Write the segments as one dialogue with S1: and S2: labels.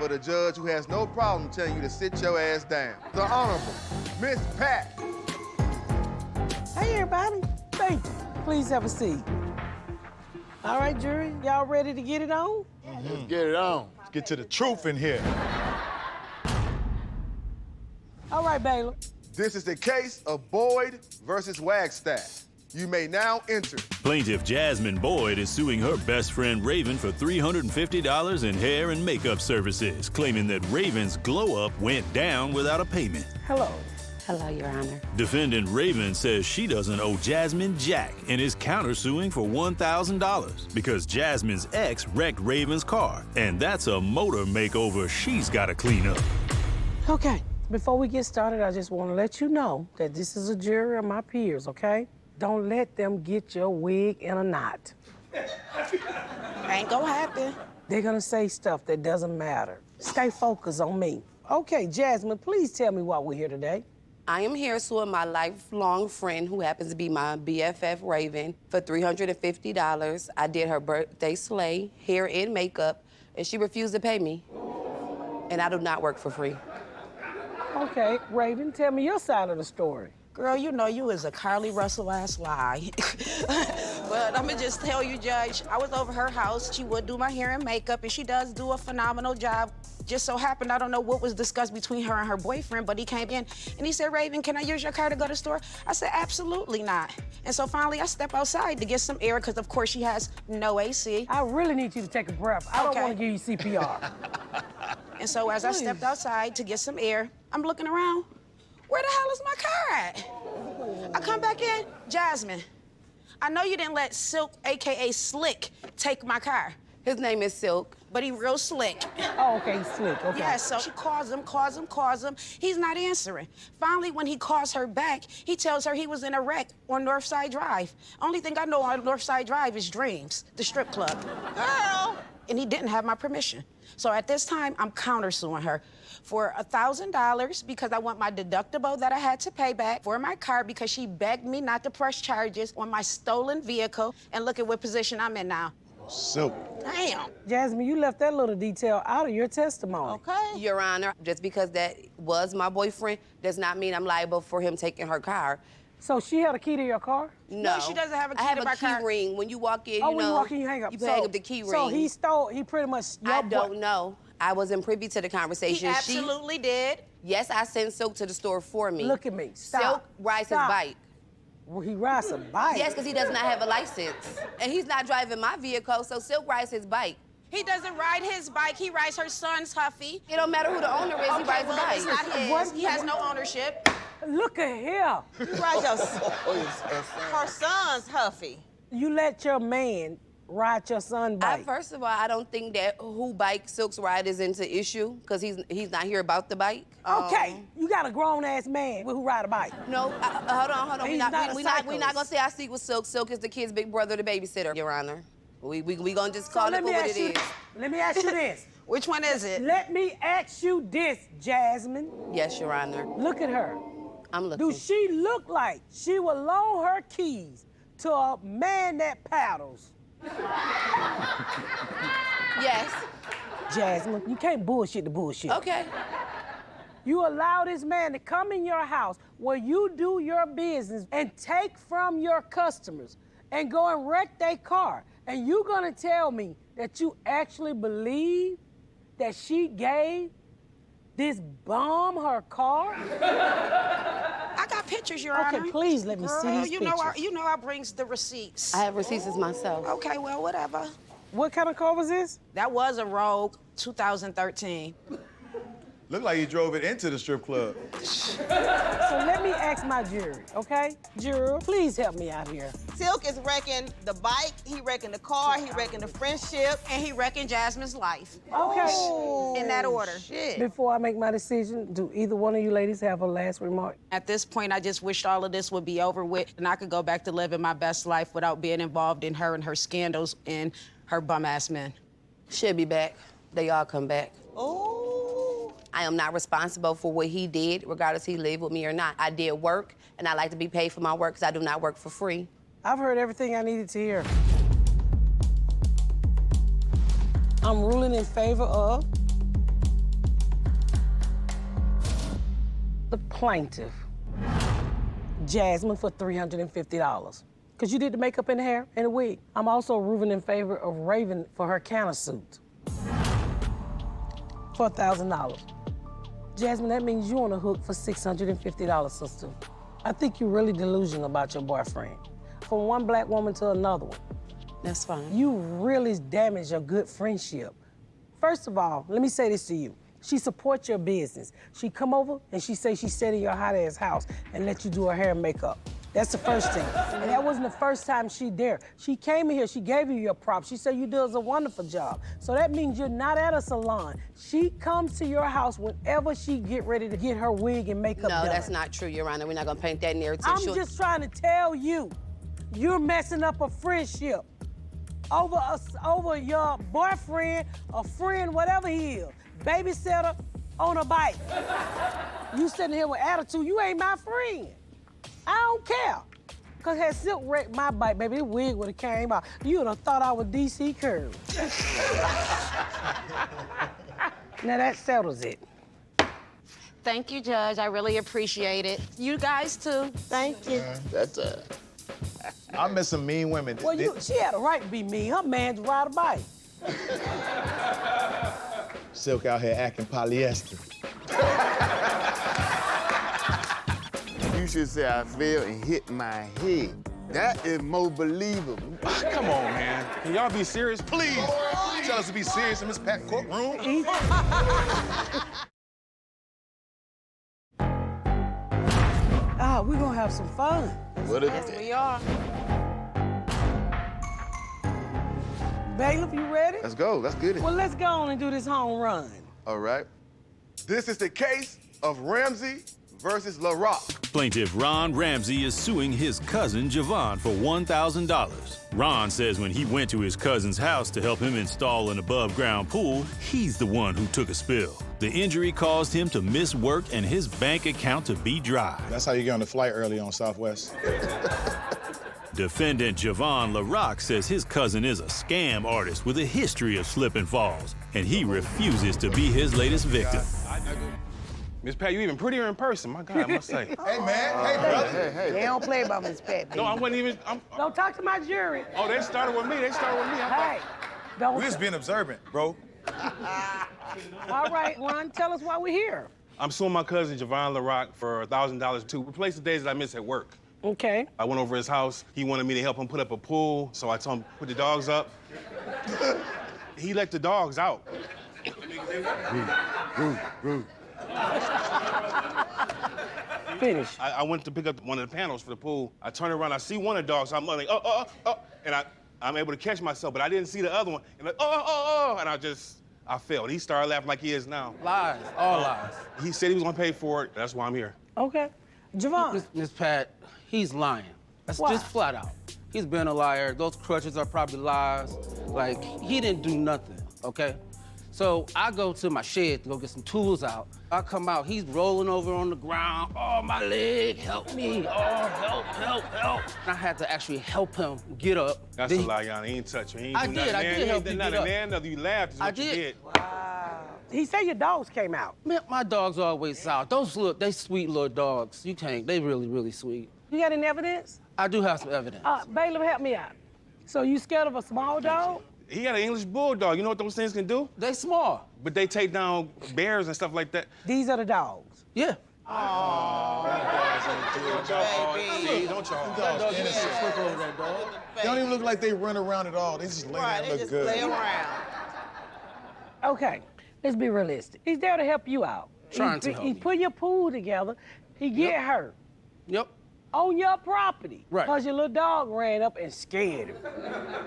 S1: but a judge who has no problem telling you to sit your ass down. The Honorable Miss Pat.
S2: Hey, everybody. Thank you. Please have a seat. All right, jury, y'all ready to get it on?
S3: Let's get it on. Let's get to the truth in here.
S2: All right, Baylor.
S1: This is the case of Boyd versus Wagstaff. You may now enter.
S4: Plaintiff Jasmine Boyd is suing her best friend Raven for $350 in hair and makeup services, claiming that Raven's glow-up went down without a payment.
S2: Hello.
S5: Hello, Your Honor.
S4: Defendant Raven says she doesn't owe Jasmine jack and is countersuing for $1,000 because Jasmine's ex wrecked Raven's car, and that's a motor makeover she's got to clean up.
S2: Okay, before we get started, I just want to let you know that this is a jury of my peers, Don't let them get your wig in a knot.
S6: Ain't gonna happen.
S2: They're gonna say stuff that doesn't matter. Stay focused on me. Okay, Jasmine, please tell me why we're here today.
S5: I am here suing my lifelong friend, who happens to be my BFF, Raven, for $350. I did her birthday sleigh, hair and makeup, and she refused to pay me. And I do not work for free.
S2: Okay, Raven, tell me your side of the story.
S6: Girl, you know you is a Carly Russell-ass lie. But I'ma just tell you, Judge, I was over her house. She would do my hair and makeup, and she does do a phenomenal job. Just so happened, I don't know what was discussed between her and her boyfriend, but he came in and he said, Raven, can I use your car to go to the store? I said, absolutely not. And so finally, I step outside to get some air, because of course she has no AC.
S2: I really need you to take a breath. I don't want to give you CPR.
S6: And so as I stepped outside to get some air, I'm looking around. Where the hell is my car at? I come back in, Jasmine, I know you didn't let Silk, AKA Slick, take my car.
S5: His name is Silk.
S6: But he real slick.
S2: Oh, okay, slick, okay.
S6: Yeah, so she calls him. He's not answering. Finally, when he calls her back, he tells her he was in a wreck on Northside Drive. Only thing I know on Northside Drive is Dreams, the strip club. Girl! And he didn't have my permission. So at this time, I'm countersuing her for $1,000 because I want my deductible that I had to pay back for my car because she begged me not to press charges on my stolen vehicle. And look at what position I'm in now.
S3: Silk.
S6: Damn.
S2: Jasmine, you left that little detail out of your testimony.
S6: Okay.
S5: Your Honor, just because that was my boyfriend does not mean I'm liable for him taking her car.
S2: So she had a key to your car?
S5: No,
S6: she doesn't have a key
S5: I have
S6: to my
S5: a key
S6: car.
S5: ring. When you walk in,
S2: Oh,
S5: you
S2: when
S5: know,
S2: you walk in, you hang up.
S5: You hang up the key ring.
S2: So he pretty much...
S5: I don't know. I wasn't privy to the conversation.
S6: He absolutely did.
S5: Yes, I sent Silk to the store for me.
S2: Look at me. Stop.
S5: Silk rides his bike.
S2: Well, he rides a bike?
S5: Yes, because he does not have a license. And he's not driving my vehicle, so Silk rides his bike.
S6: He doesn't ride his bike. He rides her son's Huffy.
S5: It don't matter who the owner is, he rides a bike.
S6: It's not his.
S2: What?
S6: He has no ownership.
S2: Look at here.
S7: Her son's Huffy.
S2: You let your man ride your son's bike.
S5: First of all, I don't think that who bike Silk's ride is into issue, because he's not here about the bike.
S2: Okay, you got a grown-ass man who ride a bike.
S5: No, hold on.
S2: He's
S5: We're
S2: not a
S5: not gonna
S2: cyclist.
S5: say I sleep with Silk. Silk is the kid's big brother, the babysitter, Your Honor. We gonna just call it for what it is.
S2: Let me ask you this.
S6: Which one is it?
S2: Let me ask you this, Jasmine.
S5: Yes, Your Honor.
S2: Look at her.
S5: I'm looking.
S2: Do she look like she would loan her keys to a man that paddles?
S5: Yes.
S2: Jasmine, you can't bullshit the bullshit.
S5: Okay.
S2: You allow this man to come in your house where you do your business and take from your customers and go and wreck their car. And you gonna tell me that you actually believe that she gave this bum her car?
S6: I got pictures, Your Honor.
S2: Okay, please let me see these pictures.
S6: You know I brings the receipts.
S5: I have receipts myself.
S6: Okay, well, whatever.
S2: What kind of car was this?
S6: That was a Rogue 2013.
S3: Looked like you drove it into the strip club.
S2: So let me ask my jury, okay? Jury, please help me out here.
S7: Silk is wrecking the bike, he wrecking the car, he wrecking the friendship.
S6: And he wrecking Jasmine's life.
S2: Okay.
S6: In that order.
S7: Shit.
S2: Before I make my decision, do either one of you ladies have a last remark?
S6: At this point, I just wished all of this would be over with and I could go back to living my best life without being involved in her and her scandals and her bum-ass men.
S5: She'll be back. They all come back.
S7: Oh.
S5: I am not responsible for what he did, regardless he lived with me or not. I did work, and I like to be paid for my work because I do not work for free.
S2: I've heard everything I needed to hear. I'm ruling in favor of the plaintiff, Jasmine, for $350. Because you did the makeup and the hair and the wig. I'm also ruling in favor of Raven for her countersuit. For $1,000. Jasmine, that means you on the hook for $650, sister. I think you're really delusional about your boyfriend. From one black woman to another one.
S5: That's fine.
S2: You really damaged a good friendship. First of all, let me say this to you. She supports your business. She come over and she say she stayed in your hot ass house and let you do her hair and makeup. That's the first thing. And that wasn't the first time she there. She came in here, she gave you your props. She said you does a wonderful job. So that means you're not at a salon. She comes to your house whenever she get ready to get her wig and makeup done.
S5: No, that's not true, Your Honor. We're not gonna paint that narrative.
S2: I'm just trying to tell you, you're messing up a friendship over your boyfriend, a friend, whatever he is, babysitter on a bike. You sitting here with attitude, you ain't my friend. I don't care. Cause had Silk wrecked my bike, baby, this wig would've came out. You would've thought I was DC Curve. Now that settles it.
S6: Thank you, Judge. I really appreciate it. You guys, too. Thank you.
S1: That's
S3: I met some mean women.
S2: Well, she had a right to be mean. Her man to ride a bike.
S3: Silk out here acting polyester.
S1: You should say I fell and hit my head. That is more believable.
S3: Come on, man. Can y'all be serious, please? Tell us to be serious in this packed courtroom.
S2: We're gonna have some fun.
S1: What is
S6: Yes,
S1: it?
S6: we are.
S2: Bailiff, you ready?
S1: Let's go. Let's get it.
S2: Well, let's go on and do this home run.
S1: All right. This is the case of Ramsay versus Lorac.
S4: Plaintiff Ron Ramsay is suing his cousin Javon for $1,000. Ron says when he went to his cousin's house to help him install an above-ground pool, he's the one who took a spill. The injury caused him to miss work and his bank account to be dry.
S3: That's how you get on the flight early on Southwest.
S4: Defendant Javon Lorac says his cousin is a scam artist with a history of slip and falls, and he refuses to be his latest victim.
S8: Miss Pat, you even prettier in person, my God, I must say.
S3: Hey, man. Hey, brother.
S2: They don't play about Miss Pat, baby.
S8: No, I wasn't even.
S2: Don't talk to my jury.
S8: Oh, they started with me.
S2: Hey, don't.
S3: We just being observant, bro.
S2: All right, Ron, tell us why we're here.
S8: I'm suing my cousin Javon Lorac for $1,000 to replace the days that I missed at work.
S2: Okay.
S8: I went over his house. He wanted me to help him put up a pool, so I told him put the dogs up. He let the dogs out.
S2: Finish.
S8: I went to pick up one of the panels for the pool. I turn around, I see one of the dogs, so I'm like, and I'm able to catch myself, but I didn't see the other one. And like, and I fell. He started laughing like he is now.
S9: Lies, all lies.
S8: He said he was gonna pay for it. That's why I'm here.
S2: Okay. Javon.
S9: Miss Pat, he's lying. That's
S2: Why?
S9: just flat out. He's been a liar. Those crutches are probably lies. Like, he didn't do nothing, okay? So I go to my shed to go get some tools out. I come out, he's rolling over on the ground. Oh, my leg, help me. Oh, help. And I had to actually help him get up.
S8: That's a lie, Yana. He ain't touch you. He ain't
S9: I
S8: do
S9: did,
S8: nothing.
S9: I
S8: Man,
S9: did
S8: you
S9: help
S8: ain't
S9: you
S8: done
S9: get
S8: nothing, man. You laughed is
S9: I
S8: what you
S9: did.
S8: did.
S2: He said your dogs came out.
S9: Man, my dogs always out. Those look, they sweet little dogs. You can't, they really, really sweet.
S2: You got any evidence?
S9: I do have some evidence.
S2: Bailiff, help me out. So you scared of a small dog?
S8: He got an English bulldog. You know what those things can do?
S9: They small.
S8: But they take down bears and stuff like that.
S2: These are the dogs.
S9: Yeah.
S8: See, don't y'all.
S3: Dogs innocent. They don't even look like they run around at all. They just lay there and look good.
S7: Play around.
S2: Okay, let's be realistic. He's there to help you out.
S9: Trying to help
S2: He
S9: me.
S2: put your pool together. He get hurt
S9: Yep.
S2: on your property.
S9: Right.
S2: Because your little dog ran up and scared him.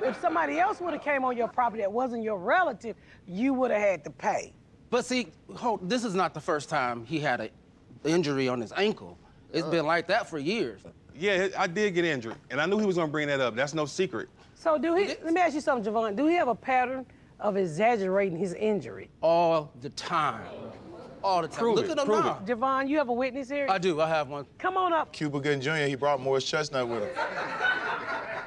S2: If somebody else would have came on your property that wasn't your relative, you would have had to pay.
S9: But see, this is not the first time he had an injury on his ankle. It's been like that for years.
S8: Yeah, I did get injured, and I knew he was gonna bring that up. That's no secret.
S2: So let me ask you something, Javon. Do he have a pattern of exaggerating his injury?
S9: All the time. All the time.
S8: Prove
S9: Look
S8: it,
S9: at him
S8: prove
S9: now.
S2: Javon, you have a witness here?
S9: I do, I have one.
S2: Come on up.
S3: Cuba Gooding Jr., he brought Morris Chestnut with him.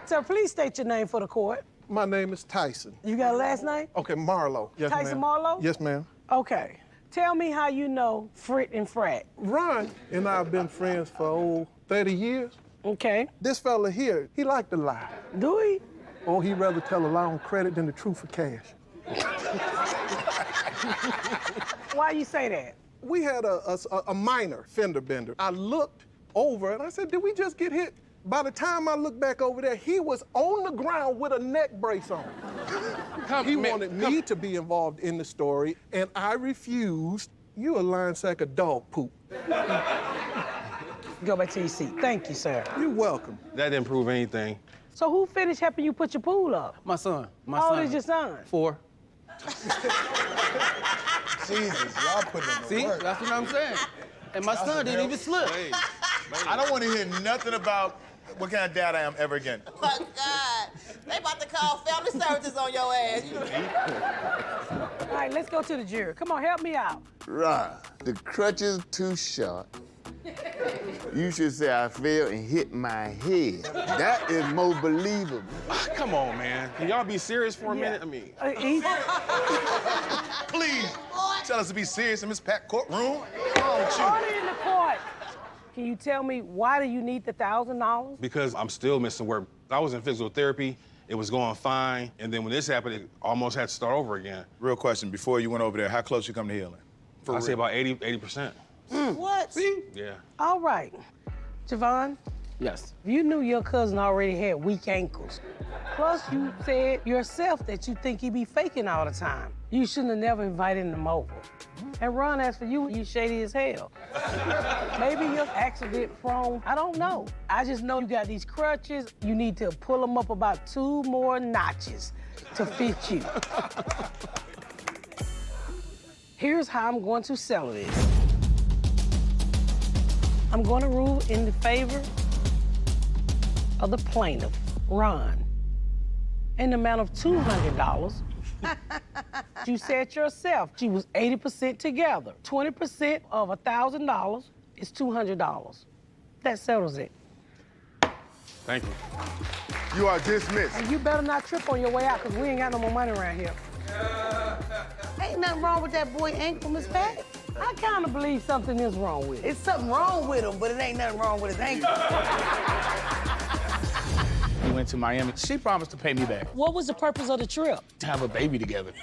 S2: Sir, please state your name for the court.
S10: My name is Tyson.
S2: You got a last name?
S10: Okay, Marlowe. Yes,
S2: Tyson
S10: ma'am.
S2: Marlowe?
S10: Yes, ma'am.
S2: Okay. Tell me how you know Frit and Frat.
S10: Ron and I have been friends for 30 years.
S2: Okay.
S10: This fella here, he like to lie.
S2: Do he?
S10: Oh, he'd rather tell a lie on credit than the truth for cash.
S2: Why you say that?
S10: We had a minor fender bender. I looked over and I said, did we just get hit? By the time I looked back over there, he was on the ground with a neck brace on. He wanted me to be involved in the story, and I refused. You a lying sack of dog poop.
S2: Go back to your seat. Thank you, sir.
S10: You're welcome.
S8: That didn't prove anything.
S2: So who finished helping you put your pool up?
S9: My son.
S2: How old is your son?
S9: 4.
S3: Jesus, y'all putting in the
S9: See,
S3: work.
S9: that's what I'm saying. And my son didn't even slip.
S3: I don't want to hear nothing about what kind of dad I am ever again.
S7: Oh, my God. They about to call family services on your ass.
S2: All right, let's go to the jury. Come on, help me out.
S1: Ron, the crutch is too short. You should say I fell and hit my head. That is more believable.
S8: Come on, man. Can y'all be serious for a minute? I mean,
S3: Please, tell us to be serious in this packed courtroom.
S2: Order in the court. Can you tell me why do you need the $1,000?
S8: because I'm still missing work. I was in physical therapy. It was going fine. And then when this happened, it almost had to start over again.
S3: Real question, before you went over there, how close you come to healing?
S8: I'd say about 80%.
S7: What?
S8: Yeah.
S2: All right. Javon,
S9: Yes.
S2: you knew your cousin already had weak ankles. Plus, you said yourself that you think he be faking all the time. You shouldn't have never invited him over. And Ron, as for you, you shady as hell. Maybe you're accident prone. I don't know. I just know you got these crutches. You need to pull them up about 2 more notches to fit you. Here's how I'm going to settle this. I'm going to rule in the favor of the plaintiff, Ron, in the amount of $200. You said yourself she was 80% together. 20% of $1,000 is $200. That settles it.
S8: Thank you.
S1: You are dismissed.
S2: And you better not trip on your way out, because we ain't got no more money around here.
S6: Ain't nothing wrong with that boy ankle, Miss Pat.
S2: I kind of believe something is wrong with it.
S6: It's something wrong with him, but it ain't nothing wrong with his ankle.
S11: We went to Miami. She promised to pay me back,
S2: What was the purpose of the trip?
S11: to have a baby together.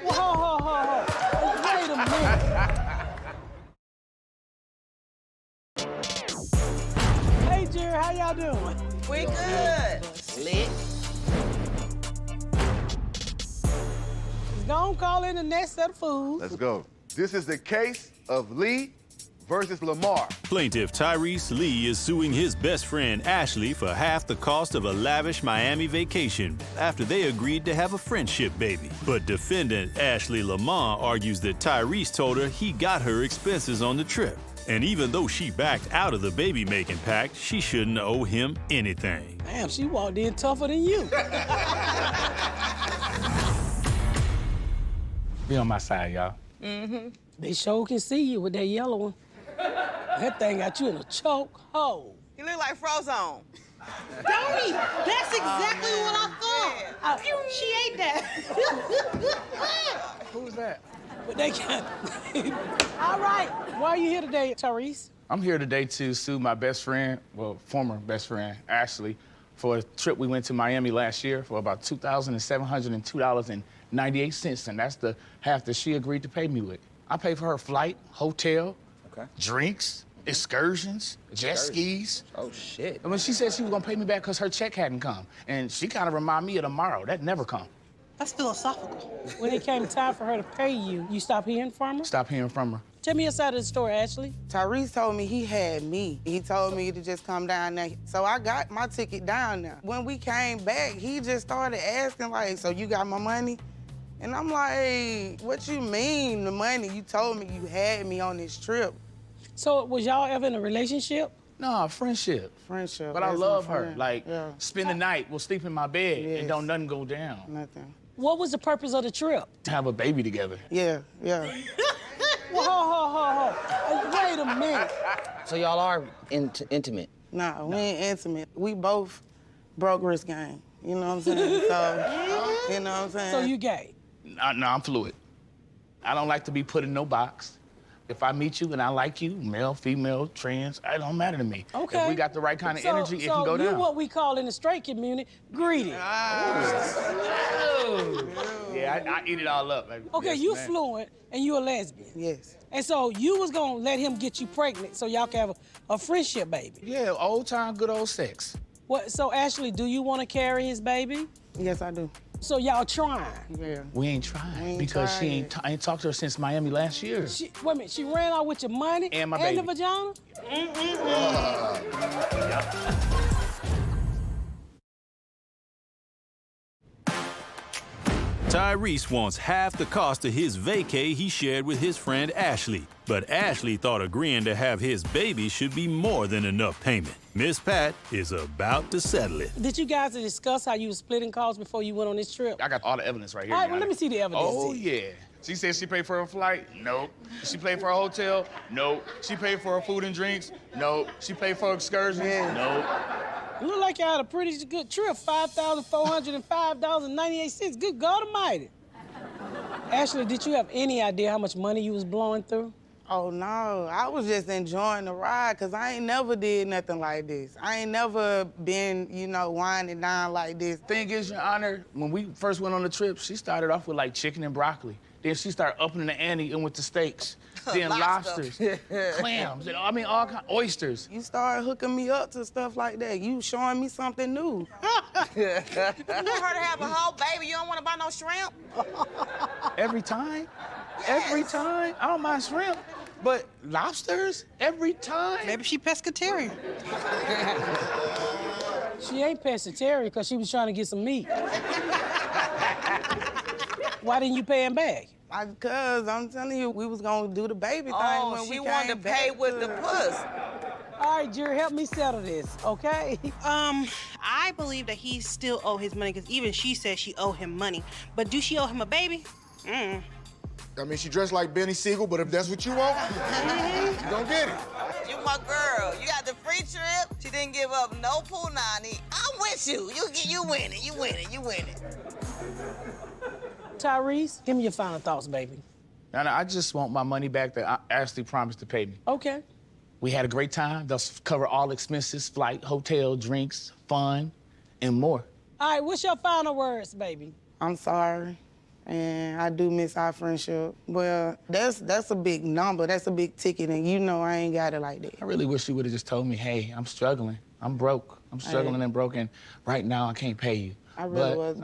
S2: Whoa. Wait a minute. Hey, Jerry, how y'all doing?
S7: We good. Lit.
S2: Don't call in the next set of food.
S1: Let's go. This is the case of Lee versus Lamar.
S4: Plaintiff Tyrese Lee is suing his best friend Ashley for half the cost of a lavish Miami vacation after they agreed to have a friendship baby. But defendant Ashley Lamar argues that Tyrese told her he got her expenses on the trip. And even though she backed out of the baby-making pact, she shouldn't owe him anything.
S2: Damn, she walked in tougher than you.
S11: Be on my side, y'all.
S2: They sure can see you with that yellow one. That thing got you in a choke hole.
S7: He look like Frozone.
S6: Don't he? That's exactly what I thought. She ate that.
S11: Who's that?
S2: But they got... All right, why are you here today, Tyrese?
S11: I'm here today to sue my best friend, well, former best friend, Ashley, for a trip we went to Miami last year for about $2,702.98, and that's the half that she agreed to pay me with. I paid for her flight, hotel, drinks, excursions, jet skis.
S12: Oh, shit.
S11: And when she said she was gonna pay me back because her check hadn't come, and she kind of reminded me of tomorrow. That never come.
S6: That's philosophical.
S2: When it came time for her to pay you, you stopped hearing from her?
S11: Stop hearing from her.
S2: Tell me your side of the story, Ashley.
S13: Tyrese told me he had me. He told me to just come down there. So I got my ticket down there. When we came back, he just started asking, like, so you got my money? And I'm like, what you mean, the money? You told me you had me on this trip.
S2: So was y'all ever in a relationship?
S11: No, friendship.
S13: Friendship.
S11: But I
S13: that's
S11: love
S13: my
S11: her.
S13: friend.
S11: Like,
S13: Yeah.
S11: spend the night, we'll sleep in my bed,
S13: Yes.
S11: and don't nothing go down.
S13: Nothing.
S2: What was the purpose of the trip?
S11: To have a baby together.
S13: Yeah.
S2: Whoa. Wait a minute.
S12: So y'all are intimate?
S13: Nah, we ain't intimate. We both broke wrist gang. You know what I'm saying? So, you know what I'm saying?
S2: So you gay?
S11: No, I'm fluid. I don't like to be put in no box. If I meet you and I like you, male, female, trans, it don't matter to me.
S2: Okay.
S11: If we got the right kind of energy, it can go
S2: So
S11: down.
S2: you what we call in the straight community, greedy.
S11: Yeah, I eat it all up, baby.
S2: Okay,
S11: Yes,
S2: you
S11: ma'am.
S2: fluent and you a lesbian.
S13: Yes.
S2: And so you was gonna let him get you pregnant so y'all can have a friendship baby.
S11: Yeah, old time, good old sex.
S2: What? So Ashley, do you want to carry his baby?
S13: Yes, I do.
S2: So y'all trying?
S13: Yeah.
S11: We ain't trying
S13: We ain't
S11: because
S13: trying.
S11: I ain't talked to her since Miami last year.
S2: Wait a minute, she ran out with your money
S11: And my
S2: the
S11: baby.
S2: vagina?
S4: Tyrese wants half the cost of his vacay he shared with his friend Ashley. But Ashley thought agreeing to have his baby should be more than enough payment. Miss Pat is about to settle it.
S2: Did you guys discuss how you were splitting costs before you went on this trip?
S11: I got all the evidence right here.
S2: All right, well,
S11: Yana.
S2: let me see the evidence.
S11: Oh, yeah. She said she paid for her flight? Nope. She paid for a hotel? Nope. She paid for her food and drinks? Nope. She paid for excursions? Nope.
S2: You look like you had a pretty good trip, $5,405.98. Good God Almighty. Ashley, did you have any idea how much money you was blowing through?
S13: Oh, no. I was just enjoying the ride because I ain't never did nothing like this. I ain't never been, winding down like this.
S11: Thing is, Your Honor, when we first went on the trip, she started off with, like, chicken and broccoli. Then she started upping the ante and with the steaks. Then lobsters, clams, and all kinds, oysters.
S13: You started hooking me up to stuff like that. You showing me something new.
S7: You want her to have a whole baby? You don't want to buy no shrimp?
S11: Every time?
S7: Yes.
S11: Every time? I don't mind shrimp, but lobsters? Every time?
S14: Maybe she pescatarian.
S2: She ain't pescatarian because she was trying to get some meat. Why didn't you pay him back?
S13: Because I'm telling you, we was gonna do the baby thing when we
S7: she
S13: came
S7: wanted to pay
S13: back.
S7: with the puss.
S2: All right, Jerry, help me settle this, okay?
S14: I believe that he still owe his money because even she said she owe him money. But do she owe him a baby?
S15: I mean, she dressed like Benny Siegel, but if that's what you want, you don't get it.
S7: You my girl. You got the free trip. She didn't give up no punani. I'm with you. You win it. You win it. You win it.
S2: Tyrese, give me your final thoughts, baby.
S11: No, I just want my money back that Ashley promised to pay me.
S2: Okay.
S11: We had a great time. They'll cover all expenses, flight, hotel, drinks, fun, and more.
S2: All right, what's your final words, baby?
S13: I'm sorry, and I do miss our friendship. Well, that's a big number. That's a big ticket, and I ain't got it like that.
S11: I really wish you would have just told me, hey, I'm struggling. I'm broke. I'm struggling and broken. Right now, I can't pay you.
S13: I really was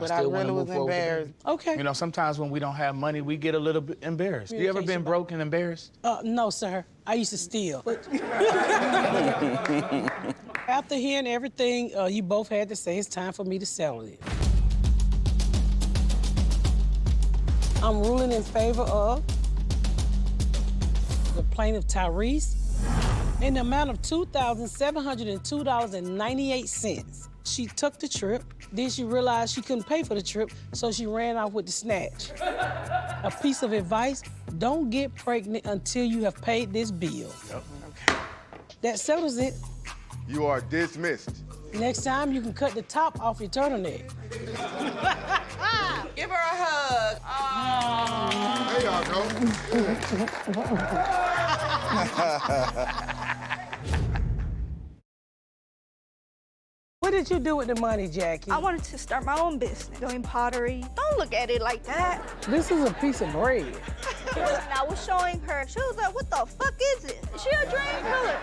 S13: embarrassed.
S2: Okay.
S11: Sometimes when we don't have money, we get a little bit embarrassed. You ever been broke and embarrassed?
S2: No, sir. I used to steal. After hearing everything you both had to say, it's time for me to settle it. I'm ruling in favor of the plaintiff, Tyrese, in the amount of $2,702.98. She took the trip. Then she realized she couldn't pay for the trip, so she ran off with the snatch. A piece of advice, don't get pregnant until you have paid this bill.
S15: Yep.
S2: Okay. That settles it.
S15: You are dismissed.
S2: Next time, you can cut the top off your turtleneck.
S7: Give her a hug.
S15: There y'all go.
S2: What did you do with the money, Jackie?
S16: I wanted to start my own business, doing pottery. Don't look at it like that.
S2: This is a piece of bread.
S16: And I was showing her. She was like, what the fuck is it? Is she a drain killer?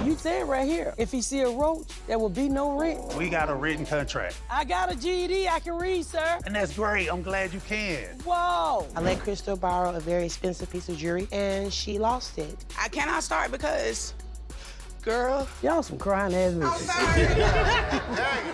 S2: You said right here, if he see a roach, there will be no rent.
S17: We got a written contract.
S2: I got a GED, I can read, sir.
S17: And that's great. I'm glad you can.
S2: Whoa.
S18: I let Crystal borrow a very expensive piece of jewelry, and she lost it.
S6: I cannot start because, girl.
S2: Y'all some crying ass bitches.
S6: I'm sorry.